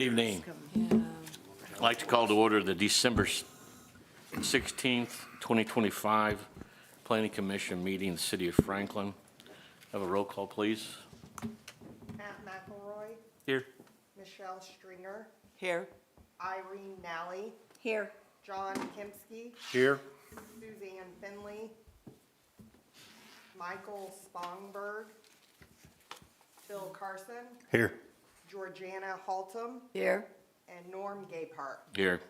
Evening. I'd like to call to order the December 16th, 2025 Planning Commission meeting in the city of Franklin. Have a roll call, please. Matt McElroy, Here. Michelle Stringer, Here. Irene Nally, Here. John Kimsky, Here. Suzanne Finley, Michael Spongberg, Phil Carson, Here. Georgiana Haltom, Here. and Norm Gaypart. Here.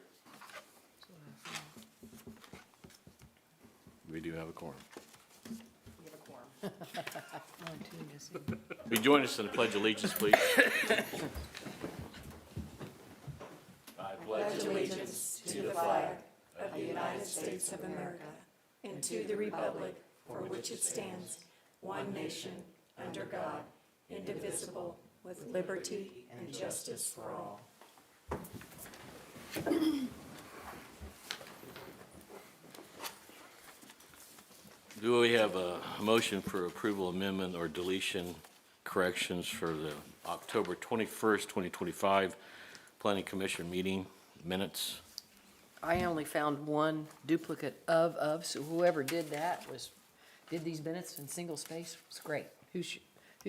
We do have a quorum. We have a quorum. Will you join us in the Pledge of Allegiance, please? I pledge allegiance to the flag of the United States of America and to the republic for which it stands, one nation, under God, indivisible, with liberty and justice for all. Do we have a motion for approval, amendment, or deletion corrections for the October 21st, 2025 Planning Commission meeting minutes? I only found one duplicate of, so whoever did that did these minutes in single space. It's great. Who's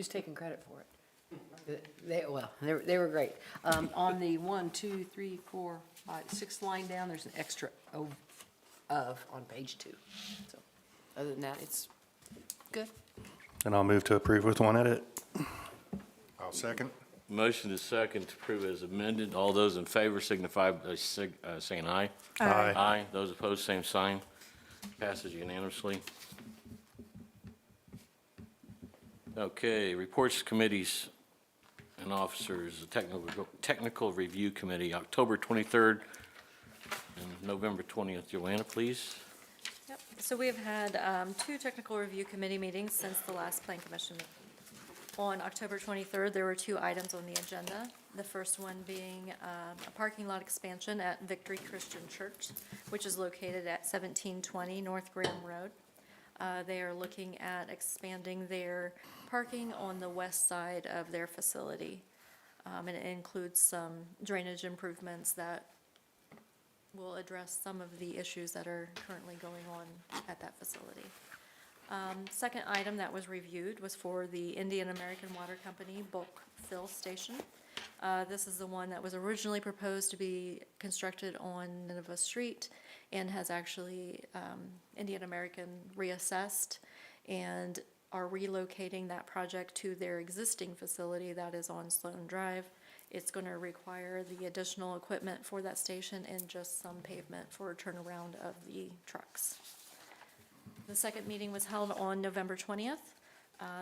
taking credit for it? They were great. On the 1, 2, 3, 4, 5, 6th line down, there's an extra of on page 2. So other than that, it's good. And I'll move to approve with one edit. I'll second. Motion is second to approve as amended. All those in favor signify by saying aye. Aye. Aye. Those opposed, same sign. Passes unanimously. Okay, reports, committees, and officers. The Technical Review Committee, October 23rd and November 20th. Joanna, please. Yep, so we've had two technical review committee meetings since the last Plan Commission meeting. On October 23rd, there were two items on the agenda. The first one being a parking lot expansion at Victory Christian Church, which is located at 1720 North Graham Road. They are looking at expanding their parking on the west side of their facility. And it includes some drainage improvements that will address some of the issues that are currently going on at that facility. Second item that was reviewed was for the Indian American Water Company bulk fill station. This is the one that was originally proposed to be constructed on Nineveh Street and has actually Indian American reassessed and are relocating that project to their existing facility that is on Sloan Drive. It's going to require the additional equipment for that station and just some pavement for a turnaround of the trucks. The second meeting was held on November 20th.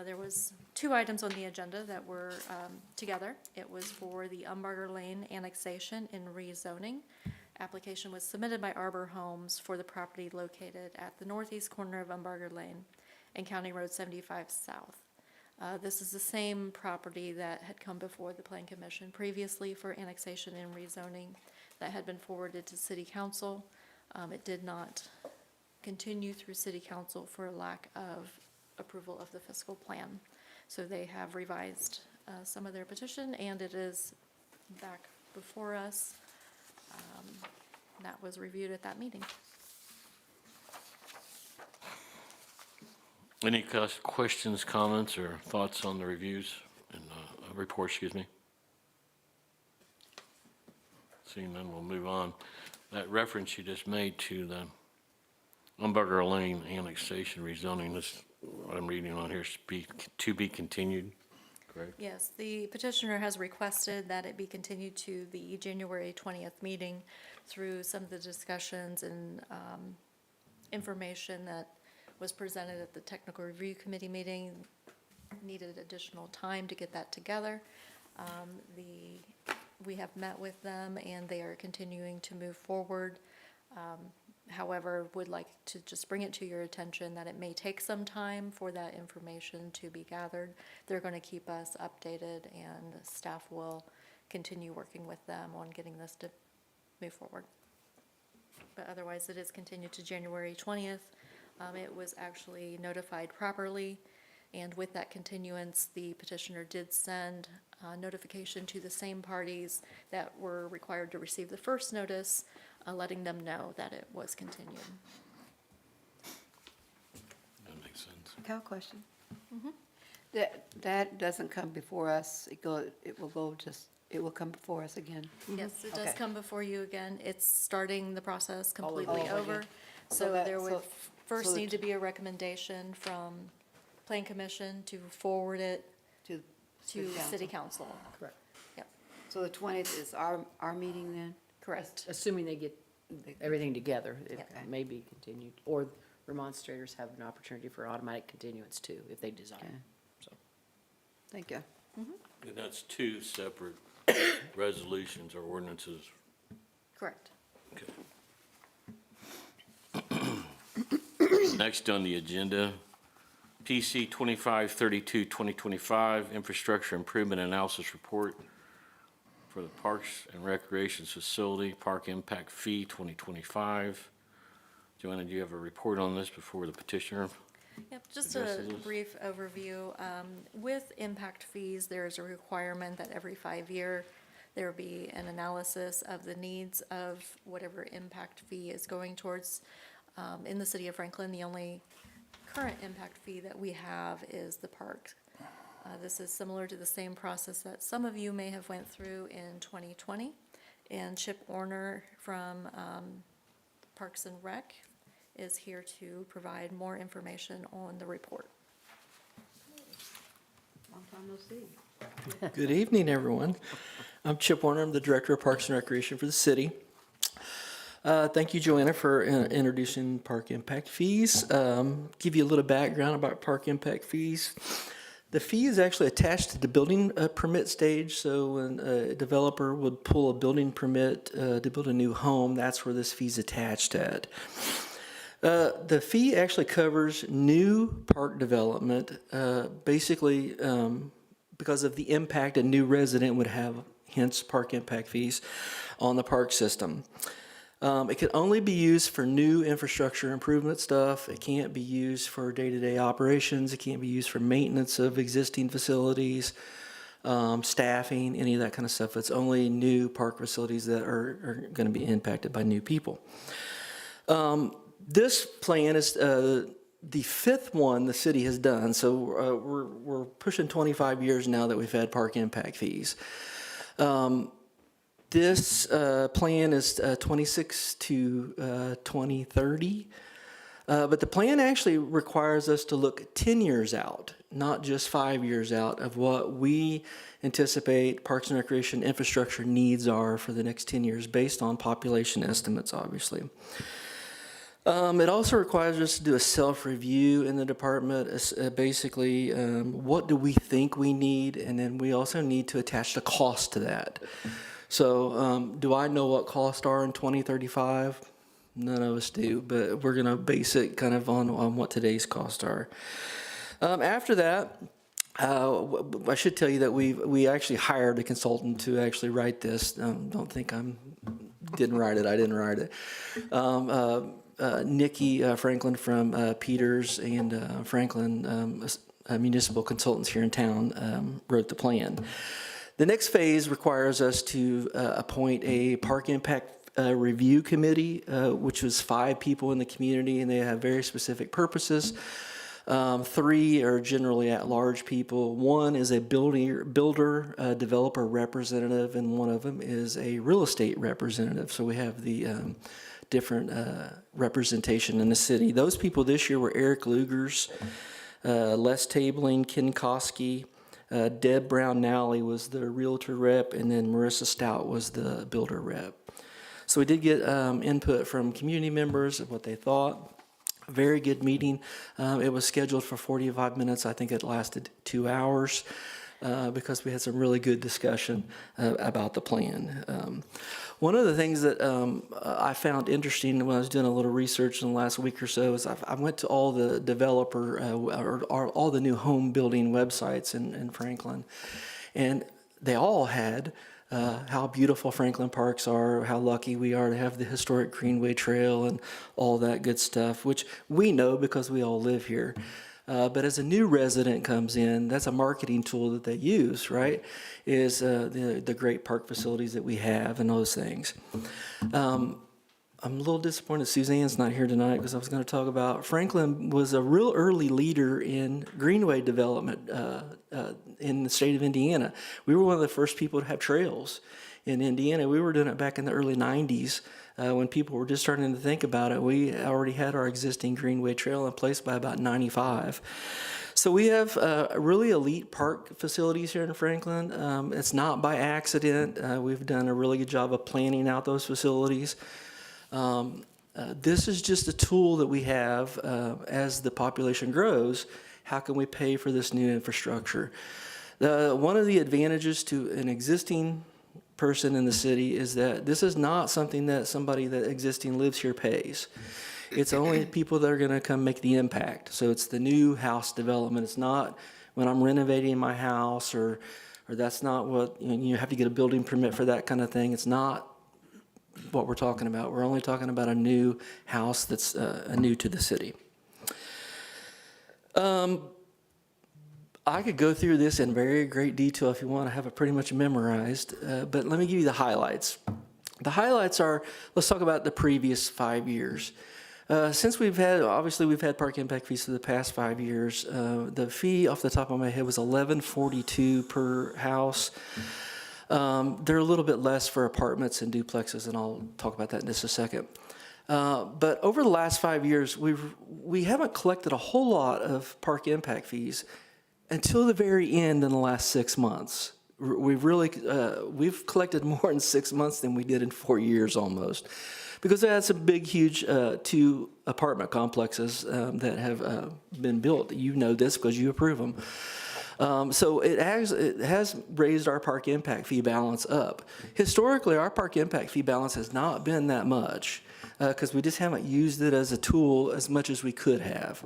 There was two items on the agenda that were together. It was for the Umbarger Lane annexation and rezoning. Application was submitted by Arbor Homes for the property located at the northeast corner of Umbarger Lane and County Road 75 South. This is the same property that had come before the Plan Commission previously for annexation and rezoning that had been forwarded to City Council. It did not continue through City Council for lack of approval of the fiscal plan. So they have revised some of their petition, and it is back before us. That was reviewed at that meeting. Any questions, comments, or thoughts on the reviews and report, excuse me? Seeing none, we'll move on. That reference you just made to the Umbarger Lane annexation rezoning, this, what I'm reading on here, to be continued, correct? Yes, the petitioner has requested that it be continued to the January 20th meeting through some of the discussions and information that was presented at the Technical Review Committee meeting. Needed additional time to get that together. We have met with them and they are continuing to move forward. However, would like to just bring it to your attention that it may take some time for that information to be gathered. They're going to keep us updated and staff will continue working with them on getting this to move forward. But otherwise, it is continued to January 20th. It was actually notified properly And with that continuance, the petitioner did send notification to the same parties that were required to receive the first notice, letting them know that it was continued. That makes sense. Cal, question? That doesn't come before us, it will come before us again? Yes, it does Okay. come before you again. It's starting the process All over completely again. over. So So that- there would so- first so the need to be a recommendation from Plan Commission to forward it To to City Council. Correct. Yep, So the 20th is our meeting then? correct. Assuming they get everything together, it Yeah. may be continued. Or remonstrators have an opportunity for automatic continuance too, if they desire. Okay. So, Thank you. And that's two separate resolutions or ordinances. Correct. Okay. Next on the agenda, PC 2532, 2025, Infrastructure Improvement Analysis Report for the Parks and Recreations Facility, Park Impact Fee 2025. Joanna, do you have a report on this before the petitioner? Yep, just addresses a this? brief overview. With impact fees, there is a requirement that every 5 year, there be an analysis of the needs of whatever impact fee is going towards. In the city of Franklin, the only current impact fee that we have is the park. This is similar to the same process that some of you may have went through in 2020. And Chip Warner from Parks and Rec is here to provide more information on the report. Long time no see. Good evening, everyone. I'm Chip Warner. I'm the Director of Parks and Recreation for the city. Thank you, Joanna, for introducing park impact fees. Give you a little background about park impact fees. The fee is actually attached to the building permit stage. So when a developer would pull a building permit to build a new home, that's where this fee's attached at. The fee actually covers new park development, basically because of the impact a new resident would have, hence park impact fees on the park system. It can only be used for new infrastructure improvement stuff. It can't be used for day-to-day operations. It can't be used for maintenance of existing facilities, staffing, any of that kind of stuff. It's only new park facilities that are going to be impacted by new people. This plan is the fifth one the city has done. So we're pushing 25 years now that we've had park impact fees. This plan is 26 to 2030. But the plan actually requires us to look 10 years out, not just 5 years out, of what we anticipate Parks and Recreation infrastructure needs are for the next 10 years based on population estimates, obviously. It also requires us to do a self-review in the department, basically what do we think we need, and then we also need to attach the cost to that. So do I know what costs are in 2035? None of us do, but we're going to base it kind of on what today's costs are. After that, I should tell you that we actually hired a consultant to actually write this. Don't think didn't write it. I didn't write it. Nikki Franklin from Peters and Franklin Municipal Consultants here in town wrote the plan. The next phase requires us to appoint a park impact review committee, which was 5 people in the community, and they have very specific purposes. 3 are generally at-large people. 1 is a builder, developer representative, and 1 of them is a real estate representative. So we have the different representation in the city. Those people this year were Eric Lugers, Les Tabling, Ken Koski, Deb Brown-Nally was the realtor rep, and then Marissa Stout was the builder rep. So we did get input from community members of what they thought. A very good meeting. It was scheduled for 45 minutes. I think it lasted 2 hours because we had some really good discussion about the plan. One of the things that I found interesting when I was doing a little research in the last week or so is I went to all the developer or all the new home building websites in Franklin, and they all had how beautiful Franklin parks are, how lucky we are to have the historic Greenway Trail and all that good stuff, which we know because we all live here. But as a new resident comes in, that's a marketing tool that they use, right? Is the great park facilities that we have and those things. I'm a little disappointed Suzanne's not here tonight because I was going to talk about Franklin was a real early leader in greenway development in the state of Indiana. We were one of the first people to have trails in Indiana. We were doing it back in the early 90s when people were just starting to think about it. We already had our existing greenway trail in place by about 95. So we have really elite park facilities here in Franklin. It's not by accident. We've done a really good job of planning out those facilities. This is just a tool that we have as the population grows. How can we pay for this new infrastructure? One of the advantages to an existing person in the city is that this is not something that somebody that existing lives here pays. It's only people that are going to come make the impact. So it's the new house development. It's not when I'm renovating my house or that's not what, you have to get a building permit for that kind of thing. It's not what we're talking about. We're only talking about a new house that's new to the city. I could go through this in very great detail if you want to have it pretty much memorized, but let me give you the highlights. The highlights are, let's talk about the previous 5 years. Since we've had park impact fees for the past 5 years. The fee off the top of my head was $11.42 per house. They're a little bit less for apartments and duplexes, and I'll talk about that in just a second. But over the last 5 years, we haven't collected a whole lot of park impact fees until the very end in the last 6 months. We've collected more in 6 months than we did in 4 years almost, because they had some big, huge 2 apartment complexes that have been built. You know this because you approve them. So it has raised our park impact fee balance up. Historically, our park impact fee balance has not been that much because we just haven't used it as a tool as much as we could have.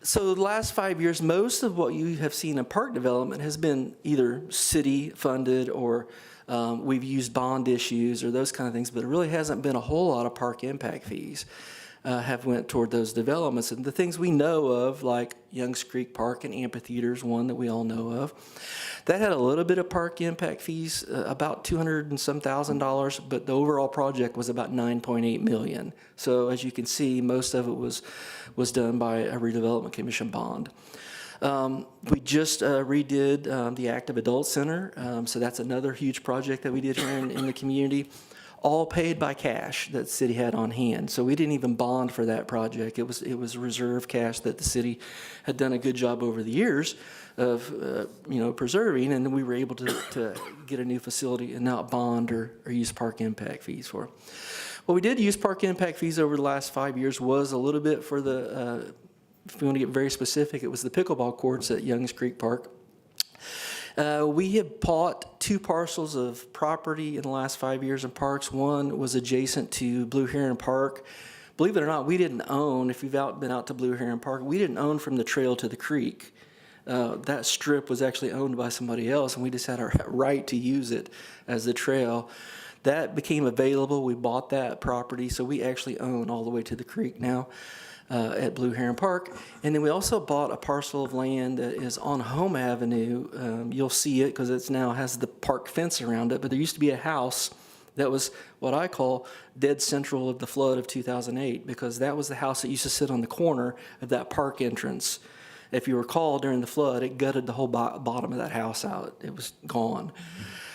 So the last 5 years, most of what you have seen in park development has been either city funded or we've used bond issues or those kind of things, but it really hasn't been a whole lot of park impact fees have went toward those developments. And the things we know of, like Youngs Creek Park and amphitheaters, one that we all know of, that had a little bit of park impact fees, about $200 and some thousand, but the overall project was about $9.8 million. So as you can see, most of it was done by a redevelopment commission bond. We just redid the Active Adult Center, so that's another huge project that we did here in the community, all paid by cash that the city had on hand. So we didn't even bond for that project. It was reserve cash that the city had done a good job over the years of preserving, and then we were able to get a new facility and not bond or use park impact fees for. What we did use park impact fees over the last 5 years was a little bit for the if you want to get very specific, it was the pickleball courts at Youngs Creek Park. We have bought 2 parcels of property in the last 5 years in parks. One was adjacent to Blue Heron Park. Believe it or not, we didn't own, if you've been out to Blue Heron Park, we didn't own from the trail to the creek. That strip was actually owned by somebody else, and we just had our right to use it as the trail. That became available. We bought that property, so we actually own all the way to the creek now. At Blue Heron Park. And then we also bought a parcel of land that is on Home Avenue. You'll see it because it now has the park fence around it, but there used to be a house that was what I call dead central of the flood of 2008, because that was the house that used to sit on the corner of that park entrance. If you recall, during the flood, it gutted the whole bottom of that house out. It was gone.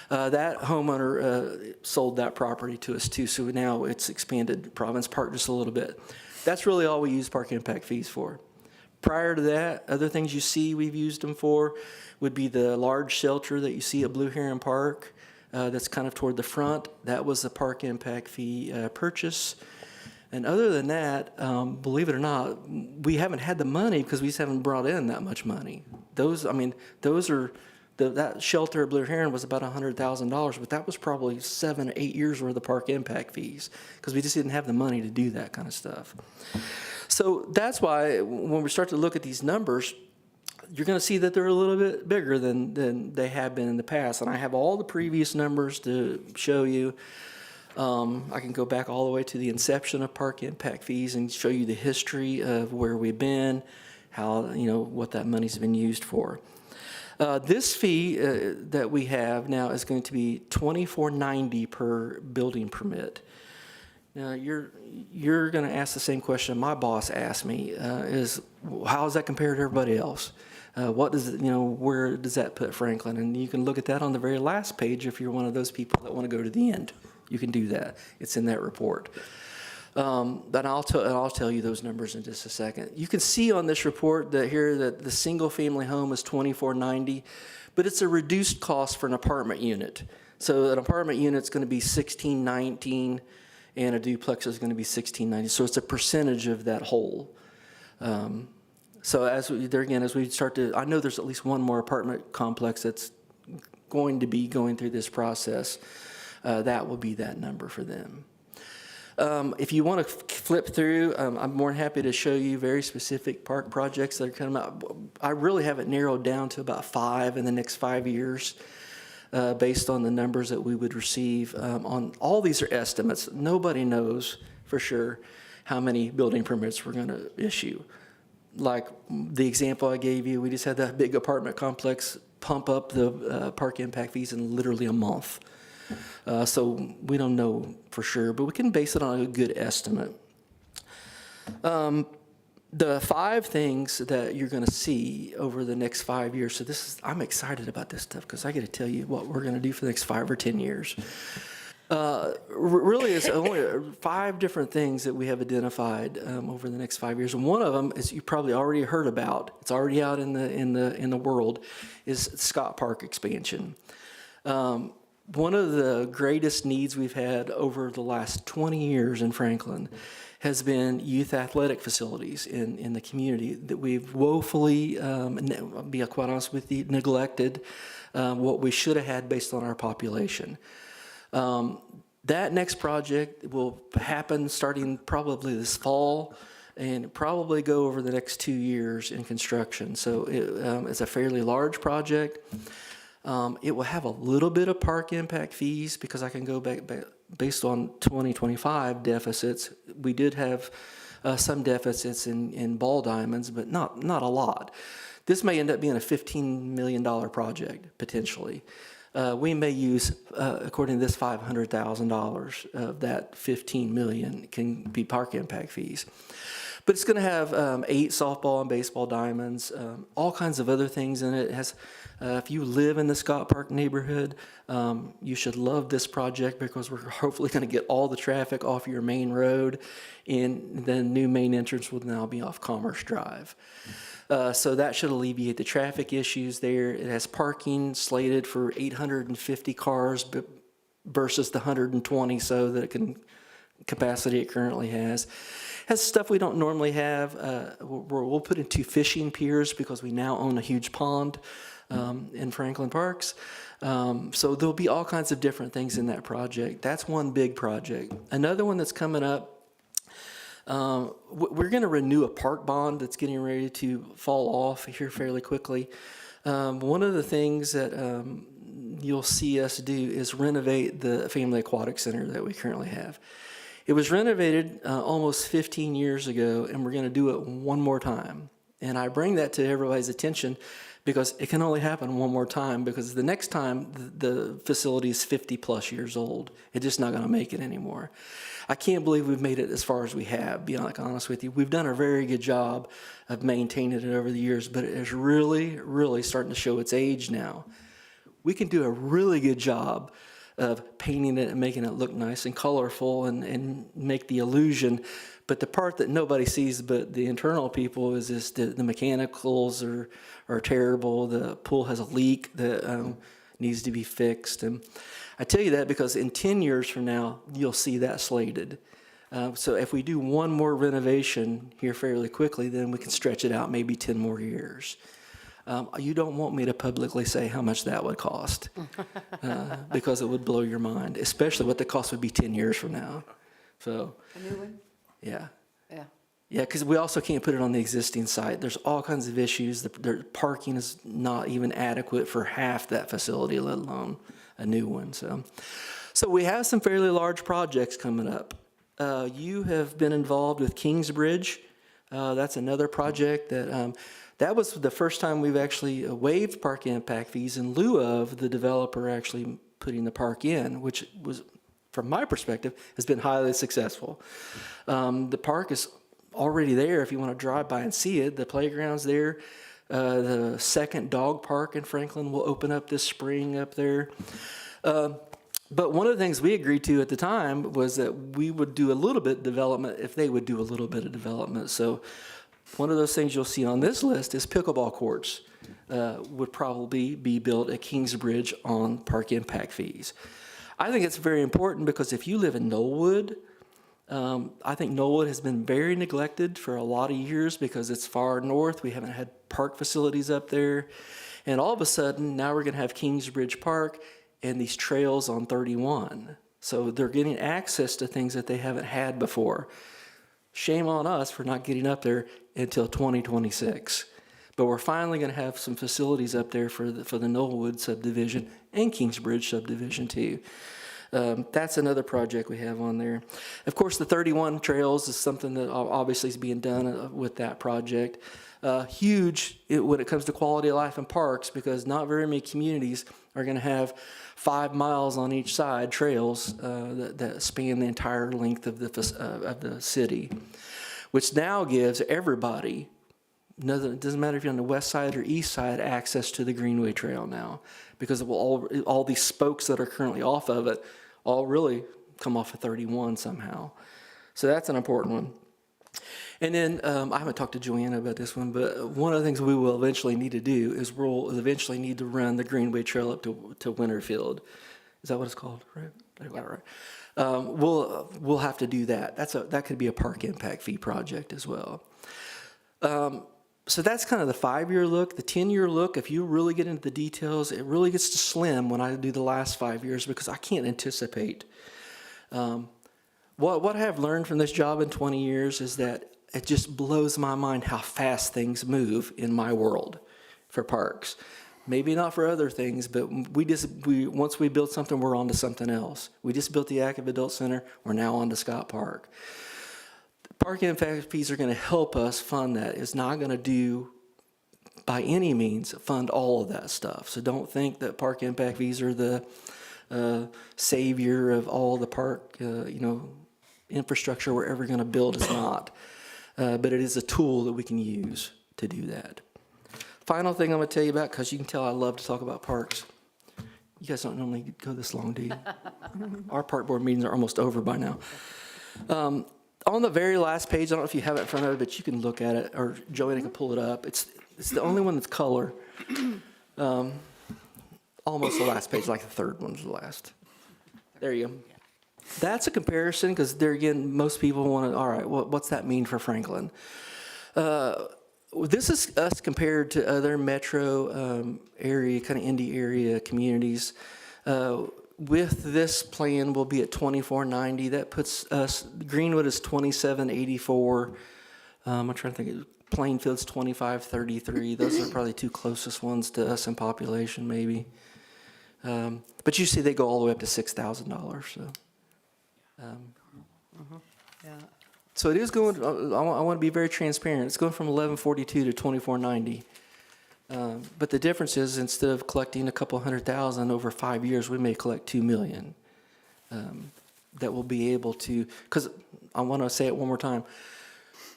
That homeowner sold that property to us too, so now it's expanded Province Park just a little bit. That's really all we use park impact fees for. Prior to that, other things you see we've used them for would be the large shelter that you see at Blue Heron Park that's kind of toward the front. That was a park impact fee purchase. And other than that, believe it or not, we haven't had the money because we just haven't brought in that much money. That shelter at Blue Heron was about $100,000, but that was probably 7 or 8 years worth of park impact fees because we just didn't have the money to do that kind of stuff. So that's why when we start to look at these numbers, you're going to see that they're a little bit bigger than they have been in the past. And I have all the previous numbers to show you. I can go back all the way to the inception of park impact fees and show you the history of where we've been, how, what that money's been used for. This fee that we have now is going to be $24.90 per building permit. Now, you're going to ask the same question my boss asked me, is how does that compare to everybody else? What does where does that put Franklin? And you can look at that on the very last page if you're one of those people that want to go to the end. You can do that. It's in that report. But I'll tell you those numbers in just a second. You can see on this report that the single-family home is $24.90, but it's a reduced cost for an apartment unit. So an apartment unit's going to be $16.19, and a duplex is going to be $16.90. So it's a percentage of that whole. So as we start to, I know there's at least one more apartment complex that's going to be going through this process. That will be that number for them. If you want to flip through, I'm more than happy to show you very specific park projects that are coming out. I really have it narrowed down to about 5 in the next 5 years, based on the numbers that we would receive. On all these are estimates. Nobody knows for sure how many building permits we're going to issue. Like the example I gave you, we just had that big apartment complex pump up the park impact fees in literally a month. So we don't know for sure, but we can base it on a good estimate. The 5 things that you're going to see over the next 5 years. So I'm excited about this stuff because I get to tell you what we're going to do for the next 5 or 10 years. Really, it's only 5 different things that we have identified over the next 5 years, and one of them is you probably already heard about. It's already out in the world. Is Scott Park expansion. One of the greatest needs we've had over the last 20 years in Franklin has been youth athletic facilities in the community that we've woefully, I'll be quite honest with you, neglected what we should have had based on our population. That next project will happen starting probably this fall and probably go over the next 2 years in construction. So it's a fairly large project. It will have a little bit of park impact fees because I can go back based on 2025 deficits. We did have some deficits in ball diamonds, but not a lot. This may end up being a $15 million project, potentially. We may use, according to this, $500,000 of that $15 million can be park impact fees. But it's going to have 8 softball and baseball diamonds, all kinds of other things in it. It has, if you live in the Scott Park neighborhood, you should love this project because we're hopefully going to get all the traffic off your main road, and the new main entrance will now be off Commerce Drive. So that should alleviate the traffic issues there. It has parking slated for 850 cars versus the 120 so that capacity it currently has. Has stuff we don't normally have. We'll put in 2 fishing piers because we now own a huge pond in Franklin Parks. So there'll be all kinds of different things in that project. That's one big project. Another one that's coming up, we're going to renew a park bond that's getting ready to fall off here fairly quickly. One of the things that you'll see us do is renovate the Family Aquatic Center that we currently have. It was renovated almost 15 years ago, and we're going to do it one more time. And I bring that to everybody's attention because it can only happen one more time, because the next time the facility is 50 plus years old. It's just not going to make it anymore. I can't believe we've made it as far as we have, be honest with you. We've done a very good job of maintaining it over the years, but it is really, really starting to show its age now. We can do a really good job of painting it and making it look nice and colorful and make the illusion. But the part that nobody sees but the internal people is just the mechanicals are terrible. The pool has a leak that needs to be fixed. And I tell you that because in 10 years from now, you'll see that slated. So if we do one more renovation here fairly quickly, then we can stretch it out maybe 10 more years. You don't want me to publicly say how much that would cost because it would blow your mind, especially what the cost would be 10 years from now. So, A new one? yeah. Yeah. Yeah, because we also can't put it on the existing site. There's all kinds of issues. The parking is not even adequate for half that facility, let alone a new one. So So we have some fairly large projects coming up. You have been involved with Kingsbridge. That's another project that was the first time we've actually waived park impact fees in lieu of the developer actually putting the park in, which was, from my perspective, has been highly successful. The park is already there if you want to drive by and see it. The playground's there. The second dog park in Franklin will open up this spring up there. But one of the things we agreed to at the time was that we would do a little bit of development if they would do a little bit of development. So one of those things you'll see on this list is pickleball courts would probably be built at Kingsbridge on park impact fees. I think it's very important because if you live in Knollwood, I think Knollwood has been very neglected for a lot of years because it's far north. We haven't had park facilities up there. And all of a sudden, now we're going to have Kingsbridge Park and these trails on 31. So they're getting access to things that they haven't had before. Shame on us for not getting up there until 2026. But we're finally going to have some facilities up there for the Knollwood subdivision and Kingsbridge subdivision too. That's another project we have on there. Of course, the 31 trails is something that obviously is being done with that project. Huge when it comes to quality of life in parks because not very many communities are going to have 5 miles on each side trails that span the entire length of the city, which now gives everybody, it doesn't matter if you're on the west side or east side, access to the Greenway Trail now because it will all these spokes that are currently off of it all really come off of 31 somehow. So that's an important one. And then I haven't talked to Joanna about this one, but one of the things we will eventually need to do is we'll eventually need to run the Greenway Trail up to Winterfield. Is that what it's called? Right. Right. We'll have to do that. That could be a park impact fee project as well. So that's kind of the 5-year look. The 10-year look, if you really get into the details, it really gets to slim when I do the last 5 years because I can't anticipate. What I have learned from this job in 20 years is that it just blows my mind how fast things move in my world for parks. Maybe not for other things, but once we build something, we're on to something else. We just built the Active Adult Center. We're now on to Scott Park. Park impact fees are going to help us fund that. It's not going to do, by any means, fund all of that stuff. So don't think that park impact fees are the savior of all the park, infrastructure we're ever going to build. It's not. But it is a tool that we can use to do that. Final thing I'm going to tell you about, because you can tell I love to talk about parks. You guys don't normally go this long, do you? Our park board meetings are almost over by now. On the very last page, I don't know if you have it in front of it, but you can look at it, or Joanna can pull it up. It's the only one that's color. Almost the last page, like the third one's the last. There you go. That's a comparison, because there again, most people want to, all right, what's that mean for Franklin? This is us compared to other metro area, kind of Indy area communities. With this plan, we'll be at 2490. That puts us, Greenwood is 2784. I'm trying to think, Plainfield's 2533. Those are probably two closest ones to us in population, maybe. But you see they go all the way up to $6,000, so. Yeah. So it is going, I want to be very transparent. It's going from 1142 to 2490. But the difference is instead of collecting a couple $100,000 over 5 years, we may collect $2 million. That will be able to, because I want to say it one more time.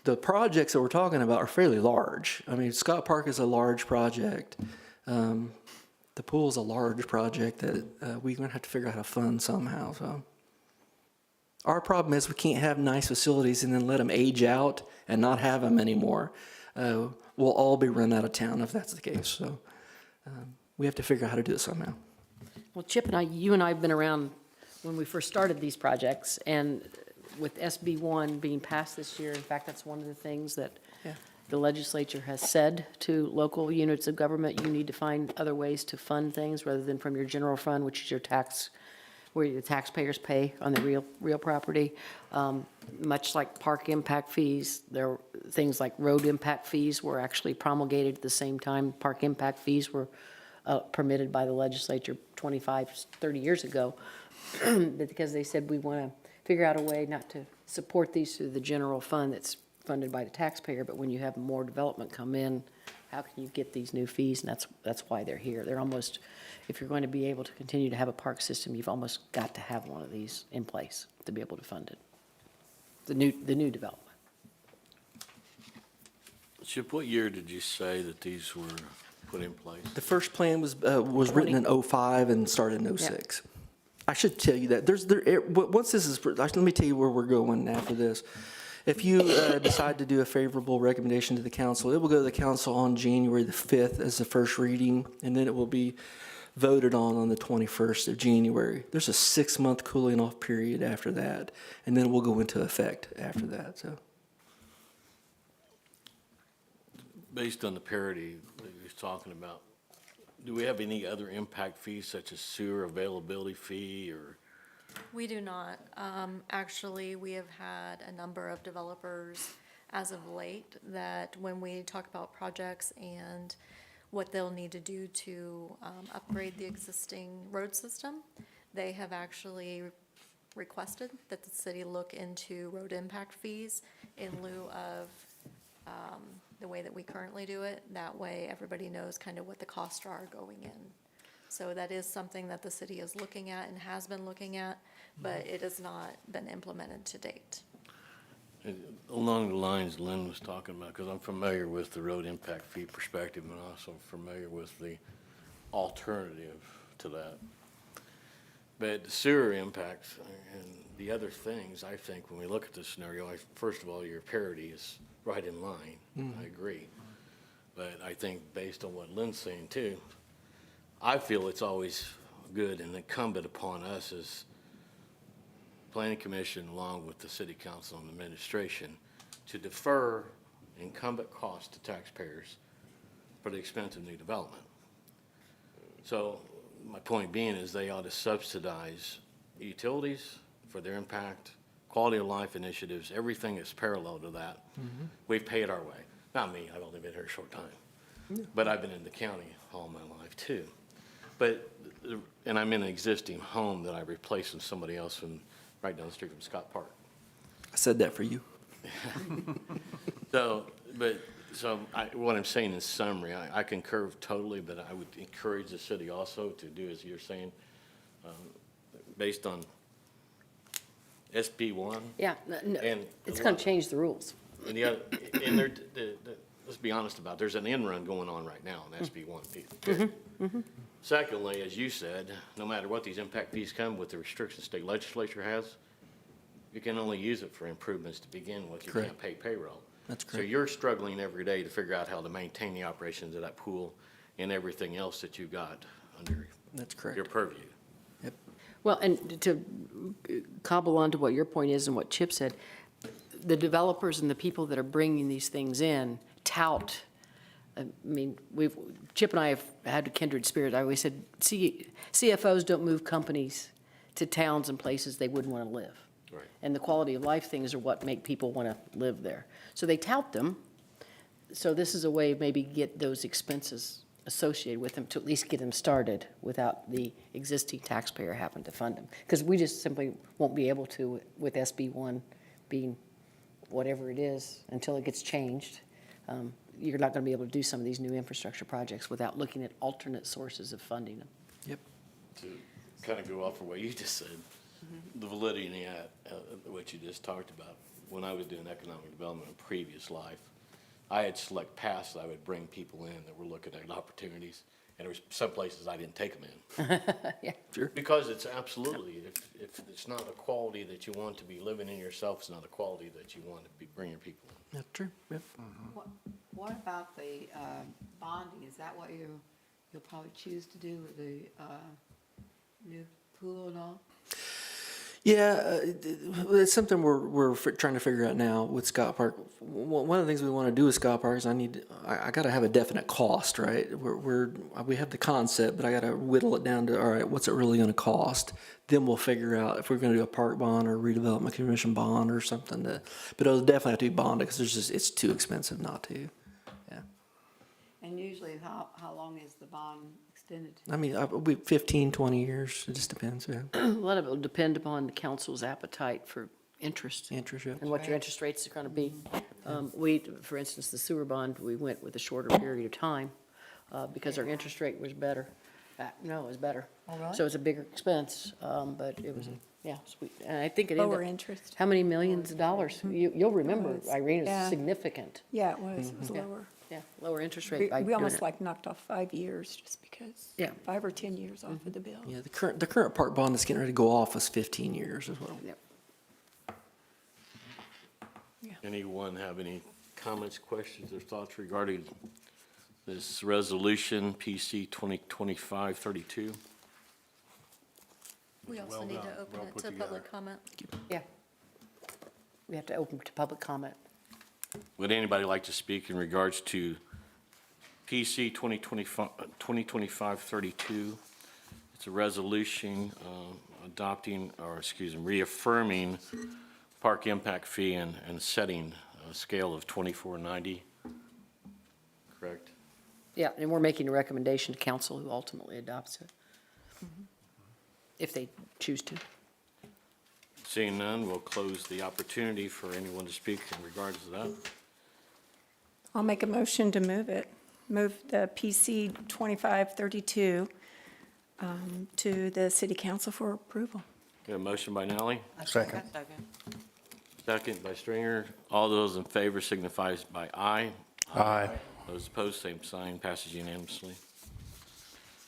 The projects that we're talking about are fairly large. I mean, Scott Park is a large project. The pool is a large project that we're going to have to figure out how to fund somehow. So our problem is we can't have nice facilities and then let them age out and not have them anymore. We'll all be run out of town if that's the case. So we have to figure out how to do it somehow. Well, Chip and I, you and I have been around when we first started these projects, and with SB 1 being passed this year, in fact, that's one of the things that the legislature has said to local units of government, you need to find other ways to fund things rather than from your general fund, which is your tax, where the taxpayers pay on the real property. Much like park impact fees, there are things like road impact fees were actually promulgated at the same time park impact fees were permitted by the legislature 25, 30 years ago. because they said we want to figure out a way not to support these through the general fund that's funded by the taxpayer, but when you have more development come in, how can you get these new fees? And that's why they're here. They're almost, if you're going to be able to continue to have a park system, you've almost got to have one of these in place to be able to fund it. The new development. Chip, what year did you say that these were put in place? The first plan was written in '05 and started in '06. I should tell you that, once this is, let me tell you where we're going after this. If you decide to do a favorable recommendation to the council, it will go to the council on January the 5th as the first reading, and then it will be voted on the 21st of January. There's a 6-month cooling off period after that, and then it will go into effect after that, so. Based on the parity that you're talking about, do we have any other impact fees such as sewer availability fee or? We do not. Actually, we have had a number of developers as of late that when we talk about projects and what they'll need to do to upgrade the existing road system, they have actually requested that the city look into road impact fees in lieu of the way that we currently do it. That way, everybody knows kind of what the costs are going in. So that is something that the city is looking at and has been looking at, but it has not been implemented to date. Along the lines Lynn was talking about, because I'm familiar with the road impact fee perspective and also familiar with the alternative to that. But the sewer impacts and the other things, I think, when we look at this scenario, first of all, your parity is right in line. I agree. But I think based on what Lynn's saying too, I feel it's always good and incumbent upon us as Planning Commission, along with the City Council and administration, to defer incumbent costs to taxpayers for the expense of new development. So my point being is they ought to subsidize utilities for their impact, quality of life initiatives, everything that's parallel to that. We've paid our way. Not me, I've only been here a short time, but I've been in the county all my life too. But, and I'm in an existing home that I replaced from somebody else from right down the street from Scott Park. I said that for you. So, what I'm saying in summary, I concur totally, but I would encourage the city also to do as you're saying, based on SB 1. Yeah, And it's going to change the rules. And the other, and there, let's be honest about it, there's an end run going on right now in SB 1. Secondly, as you said, no matter what these impact fees come with the restrictions state legislature has, you can only use it for improvements to begin with. You Correct. can't pay payroll. That's So correct. you're struggling every day to figure out how to maintain the operations of that pool and everything else that you got under That's correct. your purview. Well, and to cobble on to what your point is and what Chip said, the developers and the people that are bringing these things in tout. I mean, Chip and I have had a kindred spirit. I always said, CFOs don't move companies to towns and places they wouldn't want to live. Right. And the quality of life things are what make people want to live there. So they tout them. So this is a way of maybe get those expenses associated with them to at least get them started without the existing taxpayer having to fund them. Because we just simply won't be able to with SB 1 being whatever it is until it gets changed. You're not going to be able to do some of these new infrastructure projects without looking at alternate sources of funding them. Yep. To kind of go off of what you just said, the validity of what you just talked about, when I was doing economic development in previous life, I had select paths that I would bring people in that were looking at opportunities, and there was some places I didn't take them in. Yeah. Sure. Because it's absolutely, if it's not a quality that you want to be living in yourself, it's not a quality that you want to be bringing people in. That's true. Yep. What about the bonding? Is that what you'll probably choose to do with the new pool and all? Yeah, it's something we're trying to figure out now with Scott Park. One of the things we want to do with Scott Park is I got to have a definite cost, right? We have the concept, but I got to whittle it down to, all right, what's it really going to cost? Then we'll figure out if we're going to do a park bond or redevelopment commission bond or something. But it'll definitely have to be bonded because it's too expensive not to. Yeah. And usually, how long is the bond extended? I mean, we 15, 20 years, it just depends, yeah. A lot of it will depend upon the council's appetite for interest Interest, yeah. and what your interest rates are going to be. For instance, the sewer bond, we went with a shorter period of time because our interest rate was better. No, it was better. Oh, really? So it's a bigger expense, but it was, yeah, sweet. And I think it Lower ended up, interest. how many millions of dollars? You'll remember, was, Irene, yeah. it's significant. Yeah, it was Yeah. lower. Yeah, lower interest We rate by we doing almost it. like knocked off 5 years just because. Yeah. 5 or 10 years off of the bill. Yeah, the current park bond that's getting ready to go off is 15 years as well. Yep. Anyone have any comments, questions, or thoughts regarding this resolution, PC 2025-32? We also Well need done. to open Well it put to together. public comment. Yeah. We have to open to public comment. Would anybody like to speak in regards to PC 2025-32? It's a resolution adopting, or excuse me, reaffirming park impact fee and setting a scale of 24.90. Correct? Yeah, and we're making a recommendation to council who ultimately adopts it. If they choose to. Seeing none, we'll close the opportunity for anyone to speak in regards to that. I'll make a motion to move it. Move the PC 2532 to the city council for approval. Got a motion by Nally, Second. second by Stringer. All those in favor signify by aye. Aye. Those opposed, same sign, passes unanimously.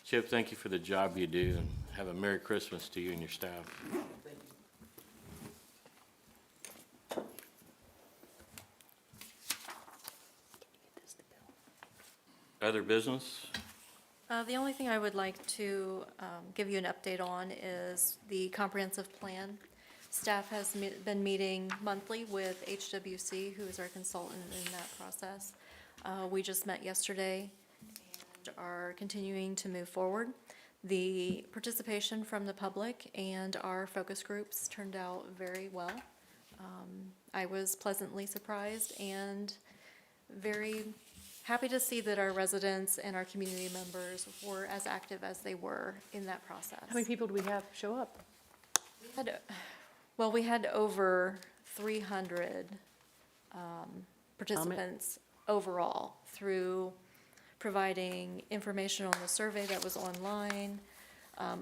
Chip, thank you for the job you do, and have a Merry Christmas to you and your staff. Other business? The only thing I would like to give you an update on is the comprehensive plan. Staff has been meeting monthly with HWC, who is our consultant in that process. We just met yesterday and are continuing to move forward. The participation from the public and our focus groups turned out very well. I was pleasantly surprised and very happy to see that our residents and our community members were as active as they were in that process. How many people do we have show up? We had over 300 participants overall through providing information on the survey that was online,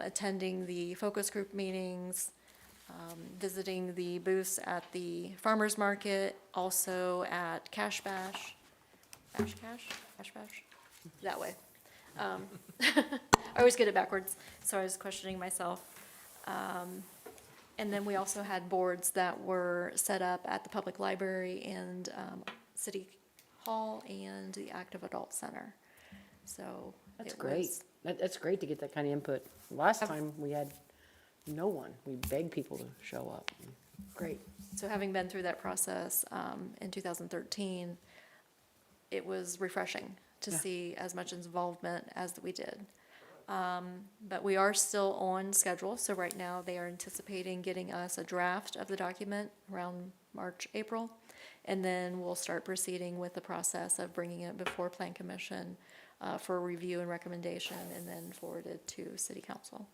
attending the focus group meetings, visiting the booths at the farmer's market, also at Cash Bash. Cash Bash? That way. I always get it backwards, so I was questioning myself. And then we also had boards that were set up at the public library and City Hall and the Active Adult Center. So That's it great. was- That's great to get that kind of input. Last time, we had no one. We begged people to show up. Great. So having been through that process in 2013, it was refreshing to Yeah. see as much involvement as we did. But we are still on schedule, so right now they are anticipating getting us a draft of the document around March, April, and then we'll start proceeding with the process of bringing it before Plan Commission for review and recommendation, and then forwarded to City Council.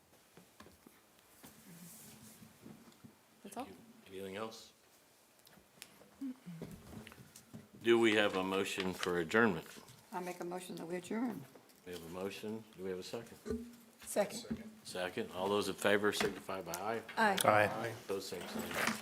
That's all. Anything else? Do we have a motion for adjournment? I make a motion that we adjourn. We have a motion. Do we have a second? Second. Second. All those in favor signify by aye. Aye. Aye. Those same sign.